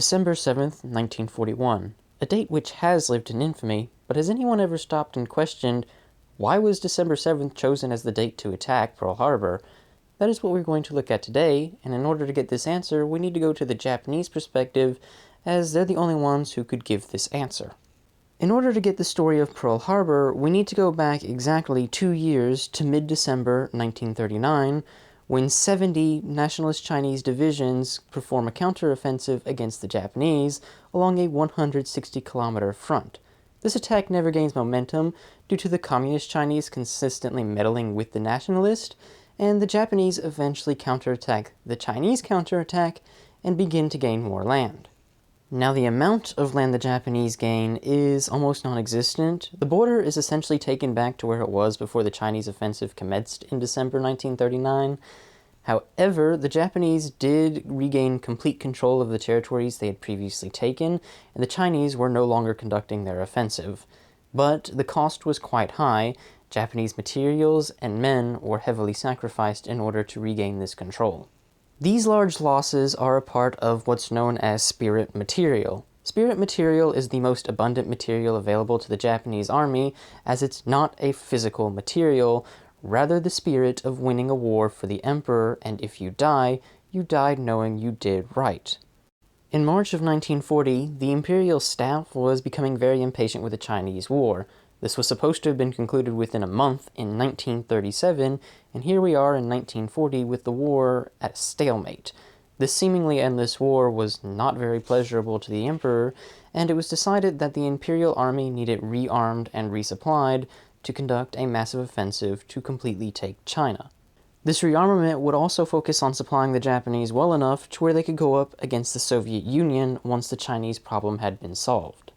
December 7th, 1941, a date which has lived in infamy, but has anyone ever stopped and questioned, why was December 7th chosen as the date to attack Pearl Harbor? That is what we're going to look at today, and in order to get this answer, we need to go to the Japanese perspective, as they're the only ones who could give this answer. In order to get the story of Pearl Harbor, we need to go back exactly 2 years to mid-December 1939, when 70 nationalist Chinese divisions perform a counteroffensive against the Japanese along a 160-kilometer front. This attack never gains momentum due to the Communist Chinese consistently meddling with the nationalists, and the Japanese eventually counterattack the Chinese counterattack and begin to gain more land. Now, the amount of land the Japanese gain is almost non-existent. The border is essentially taken back to where it was before the Chinese offensive commenced in December 1939. However, the Japanese did regain complete control of the territories they had previously taken, and the Chinese were no longer conducting their offensive. But the cost was quite high. Japanese materials and men were heavily sacrificed in order to regain this control. These large losses are a part of what's known as spirit material. Spirit material is the most abundant material available to the Japanese army, as it's not a physical material, rather the spirit of winning a war for the emperor, and if you die, you died knowing you did right. In March of 1940, the imperial staff was becoming very impatient with the Chinese war. This was supposed to have been concluded within a month in 1937, and here we are in 1940 with the war at a stalemate. This seemingly endless war was not very pleasurable to the emperor, and it was decided that the imperial army needed rearmed and resupplied to conduct a massive offensive to completely take China. This rearmament would also focus on supplying the Japanese well enough to where they could go up against the Soviet Union once the Chinese problem had been solved.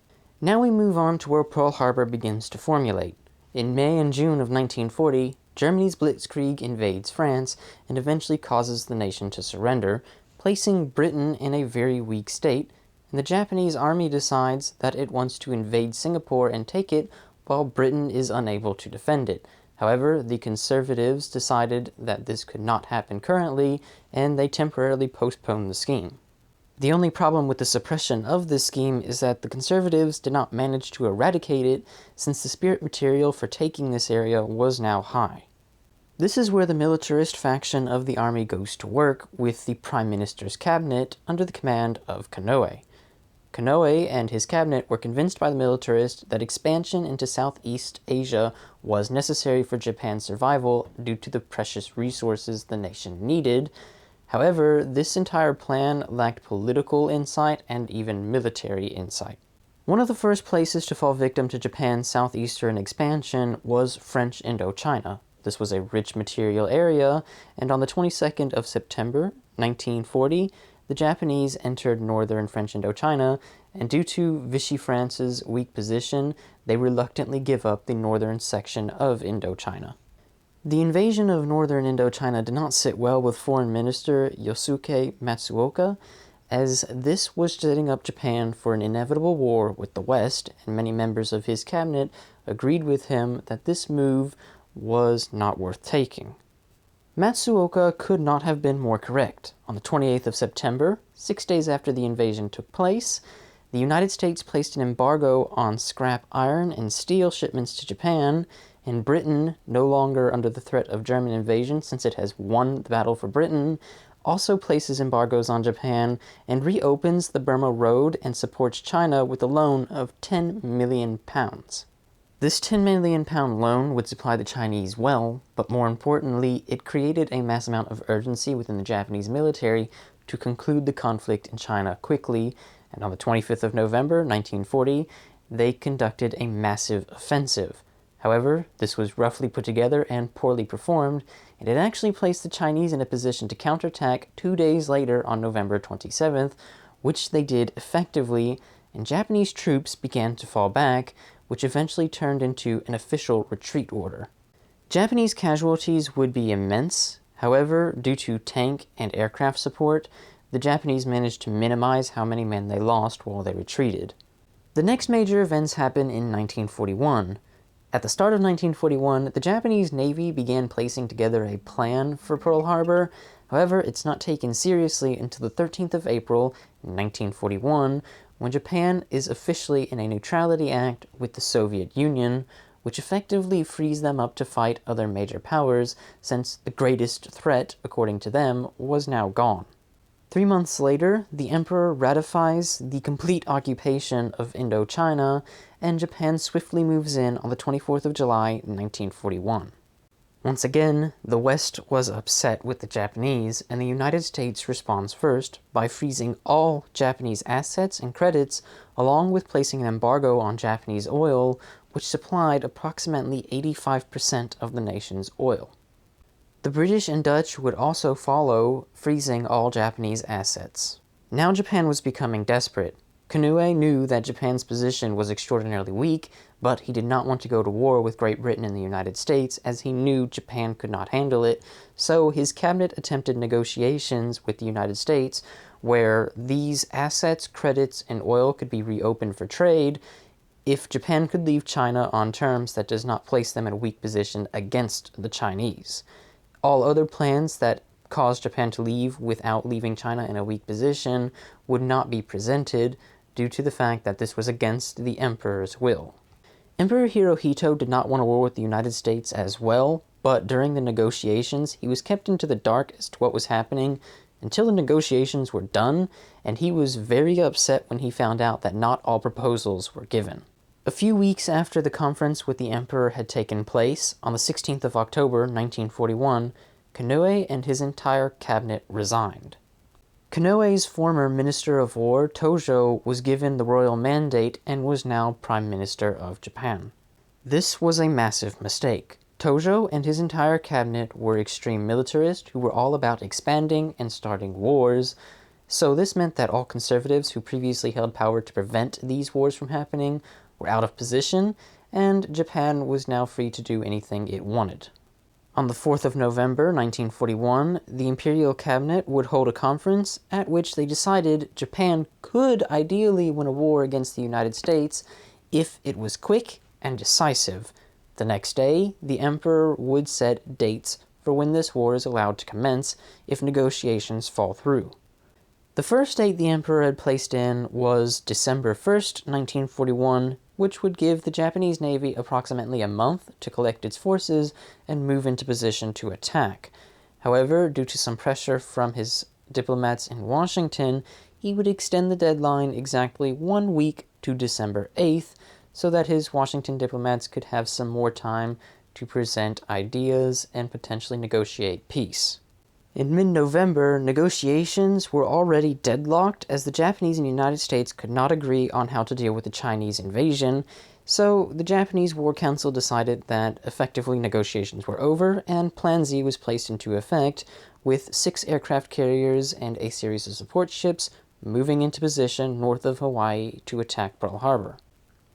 Now we move on to where Pearl Harbor begins to formulate. In May and June of 1940, Germany's blitzkrieg invades France and eventually causes the nation to surrender, placing Britain in a very weak state, and the Japanese army decides that it wants to invade Singapore and take it while Britain is unable to defend it. However, the conservatives decided that this could not happen currently, and they temporarily postponed the scheme. The only problem with the suppression of this scheme is that the conservatives did not manage to eradicate it, since the spirit material for taking this area was now high. This is where the militarist faction of the army goes to work with the Prime Minister's cabinet under the command of Konoe. Konoe and his cabinet were convinced by the militarists that expansion into Southeast Asia was necessary for Japan's survival due to the precious resources the nation needed. However, this entire plan lacked political insight and even military insight. One of the first places to fall victim to Japan's southeastern expansion was French Indochina. This was a rich material area, and on the 22nd of September, 1940, the Japanese entered northern French Indochina, and due to Vichy France's weak position, they reluctantly give up the northern section of Indochina. The invasion of northern Indochina did not sit well with Foreign Minister Yosuke Matsuoka, as this was setting up Japan for an inevitable war with the West, and many members of his cabinet agreed with him that this move was not worth taking. Matsuoka could not have been more correct. On the 28th of September, 6 days after the invasion took place, the United States placed an embargo on scrap iron and steel shipments to Japan, and Britain, no longer under the threat of German invasion since it has won the battle for Britain, also places embargoes on Japan and reopens the Burma Road and supports China with a loan of 10 million pounds. This 10 million pound loan would supply the Chinese well, but more importantly, it created a mass amount of urgency within the Japanese military to conclude the conflict in China quickly, and on the 25th of November, 1940, they conducted a massive offensive. However, this was roughly put together and poorly performed, and it actually placed the Chinese in a position to counterattack 2 days later on November 27th, which they did effectively, and Japanese troops began to fall back, which eventually turned into an official retreat order. Japanese casualties would be immense. However, due to tank and aircraft support, the Japanese managed to minimize how many men they lost while they retreated. The next major events happened in 1941. At the start of 1941, the Japanese Navy began placing together a plan for Pearl Harbor. However, it's not taken seriously until the 13th of April, in 1941, when Japan is officially in a neutrality act with the Soviet Union, which effectively frees them up to fight other major powers, since the greatest threat, according to them, was now gone. 3 months later, the emperor ratifies the complete occupation of Indochina, and Japan swiftly moves in on the 24th of July, 1941. Once again, the West was upset with the Japanese, and the United States responds first by freezing all Japanese assets and credits, along with placing an embargo on Japanese oil, which supplied approximately 85% of the nation's oil. The British and Dutch would also follow, freezing all Japanese assets. Now Japan was becoming desperate. Konoe knew that Japan's position was extraordinarily weak, but he did not want to go to war with Great Britain and the United States, as he knew Japan could not handle it, so his cabinet attempted negotiations with the United States, where these assets, credits, and oil could be reopened for trade if Japan could leave China on terms that does not place them in a weak position against the Chinese. All other plans that caused Japan to leave without leaving China in a weak position would not be presented, due to the fact that this was against the emperor's will. Emperor Hirohito did not want a war with the United States as well, but during the negotiations he was kept into the dark as to what was happening until the negotiations were done, and he was very upset when he found out that not all proposals were given. A few weeks after the conference with the emperor had taken place, on the 16th of October 1941, Konoe and his entire cabinet resigned. Konoe's former Minister of War, Tojo, was given the royal mandate and was now Prime Minister of Japan. This was a massive mistake. Tojo and his entire cabinet were extreme militarists who were all about expanding and starting wars, so this meant that all conservatives who previously held power to prevent these wars from happening were out of position, and Japan was now free to do anything it wanted. On the 4th of November 1941, the Imperial Cabinet would hold a conference at which they decided Japan could ideally win a war against the United States if it was quick and decisive. The next day, the Emperor would set dates for when this war is allowed to commence if negotiations fall through. The first date the Emperor had placed in was December 1st, 1941, which would give the Japanese Navy approximately a month to collect its forces and move into position to attack. However, due to some pressure from his diplomats in Washington, he would extend the deadline exactly 1 week to December 8th, so that his Washington diplomats could have some more time to present ideas and potentially negotiate peace. In mid-November, negotiations were already deadlocked as the Japanese and United States could not agree on how to deal with the Chinese invasion, so the Japanese War Council decided that effectively negotiations were over and Plan Z was placed into effect, with 6 aircraft carriers and a series of support ships moving into position north of Hawaii to attack Pearl Harbor.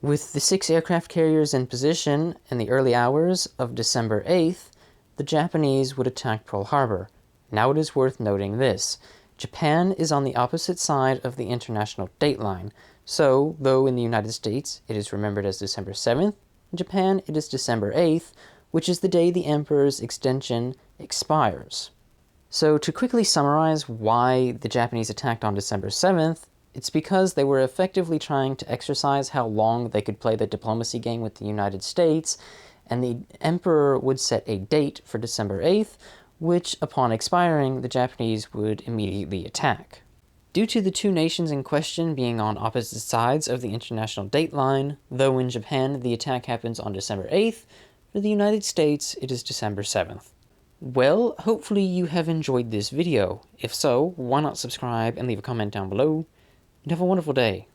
With the 6 aircraft carriers in position in the early hours of December 8th, the Japanese would attack Pearl Harbor. Now it is worth noting this: Japan is on the opposite side of the international dateline, so though in the United States it is remembered as December 7th, in Japan it is December 8th, which is the day the Emperor's extension expires. So to quickly summarize why the Japanese attacked on December 7th, it's because they were effectively trying to exercise how long they could play the diplomacy game with the United States, and the Emperor would set a date for December 8th, which, upon expiring, the Japanese would immediately attack. Due to the two nations in question being on opposite sides of the international dateline, though in Japan the attack happens on December 8th, for the United States it is December 7th. Well, hopefully you have enjoyed this video. If so, why not subscribe and leave a comment down below, and have a wonderful day.